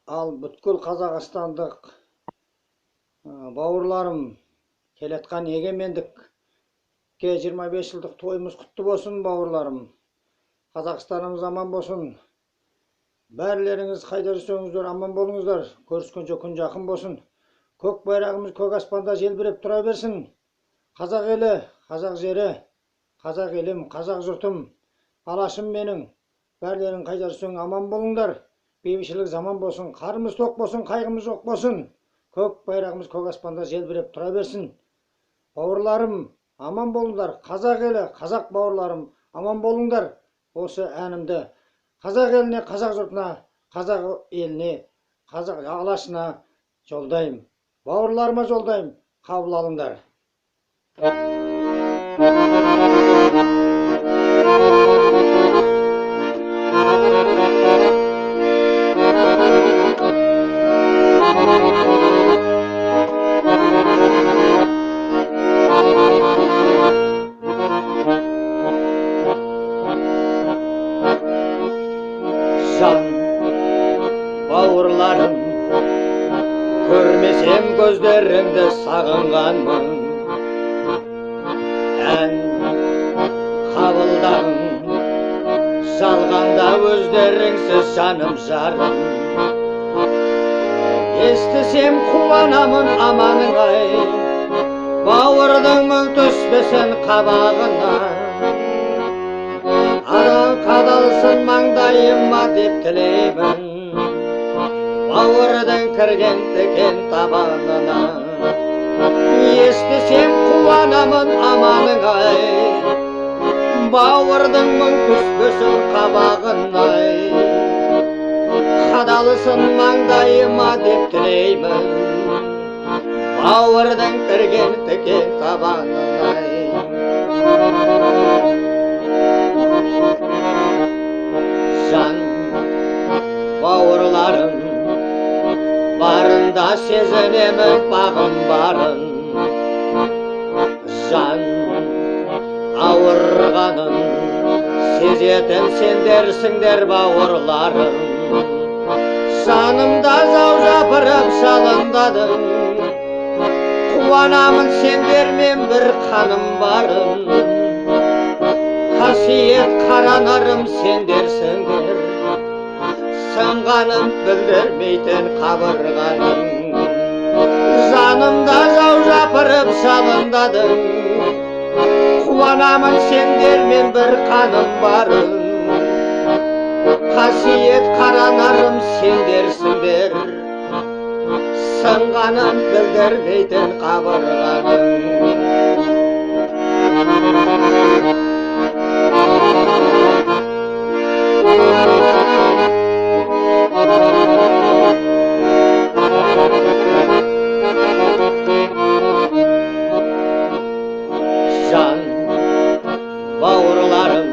Ал бүткүл Қазақстандық бауырларым, келатқан егемендікке 25 жылдық тойымыз құтты болсын бауырларым. Қазақстанымыз аман болсын. Бәрлеріңіз қайда жүрсеңіздер аман болыңыздар. Көріскенше күн жақын болсын. Көк байрағымыз көк аспанда желбіреп тұра берсін. Қазақ елі, қазақ жері, қазақ елім, қазақ жұртым, алашым менің. Бәрлерің қайда жүрсең аман болыңдар. Бейбітшілік заман болсын, қарымыз тоқ болсын, қайғымыз жоқ болсын. Көк байрағымыз көк аспанда желбіреп тұра берсін. Бауырларым, аман болыңдар. Қазақ елі, қазақ бауырларым, аман болыңдар. Осы әнімді қазақ еліне, қазақ жұртына, қазақ еліне, қазақ алашына жолдайым. Бауырларыма жолдайым, қабыл алыңдар. Жан бауырларым, көрмесем көздеріңді сағынғанмын. Ән қабылдағын, жалғанда өздеріңсіз жаным жарым. Естісем қуанамын аманың ай, бауырдың мұң түспесін қабағына. Арал қадалсын маңдайыма деп тілеймін, бауырдың кірген тікен табанына. Естісем қуанамын аманың ай, бауырдың мұң түспесін қабағына. Қадалсын маңдайыма деп тілеймін, бауырдың кірген тікен табанына. Жан бауырларым, барында сезінемін бағым барын. Жан ауырғанын сезетін сендерсіңдер бауырларым. Жанымда жау жапырып жалындадың, қуанамын сендермен бір қаным барын. Қасиет қаранарым сендерсіңдер, сынғаным білдірмейтін қабырғаным. Жанымда жау жапырып жалындадың, қуанамын сендермен бір қаным барын. Қасиет қаранарым сендерсіңдер, сынғаным білдірмейтін қабырғаным. Жан бауырларым,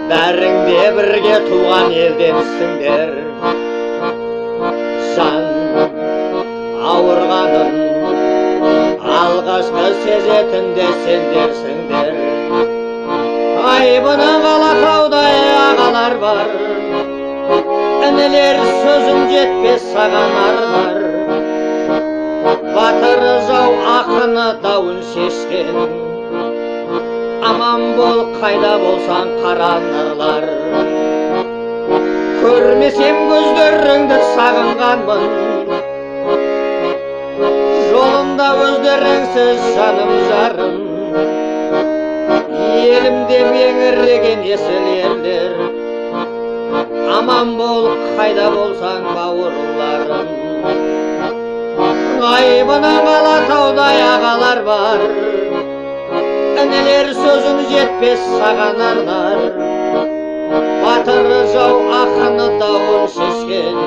бәрің де бірге туған елденсіңдер. Жан ауырғанын алғашқы сезетін де сендерсіңдер. Айбының алатаудай ағалар бар, інілер сөзін жетпес саған арнар. Батыр жау ақыны дауын шешкен, аман бол қайда болсаң қаранарлар. Көрмесем көздеріңді сағынғанмын, жолымда өздеріңсіз жаным жарым. Елімде меңіреген есіл ерлер, аман бол қайда болсаң бауырларым. Айбының алатаудай ағалар бар, інілер сөзін жетпес саған арнар. Батыр жау ақыны дауын шешкен,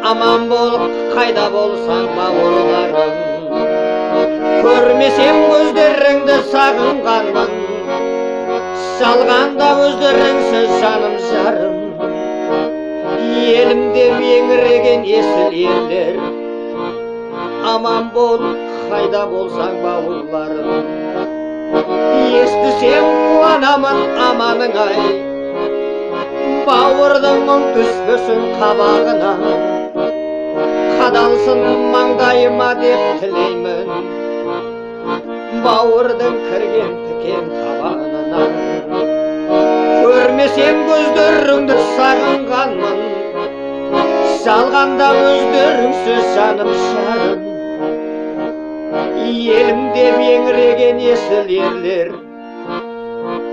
аман бол қайда болсаң бауырларым. Көрмесем көздеріңді сағынғанмын, жалғанда өздеріңсіз жаным жарым. Елімде меңіреген есіл ерлер, аман бол қайда болсаң бауырларым. Естісем қуанамын аманың ай, бауырдың мұң түспесін қабағына, қадалсын маңдайыма деп тілеймін, бауырдың кірген пікен табанына. Көрмесем көздеріңді сағынғанмын, салғанда өздеріңсіз жаным шарым. Елімде еңіреген есіл ерлер,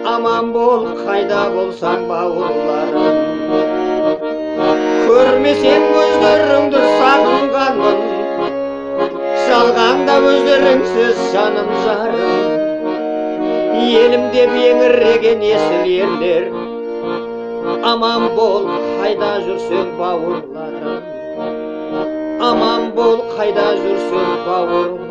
аман бол қайда болсаң бауырларым. Көрмесем көздеріңді сағынғанмын, салғанда өздеріңсіз жаным жарым. Елімде еңіреген есіл ерлер, аман бол қайда жүрсең бауырларым. Аман бол қайда жүрсең бауырларым.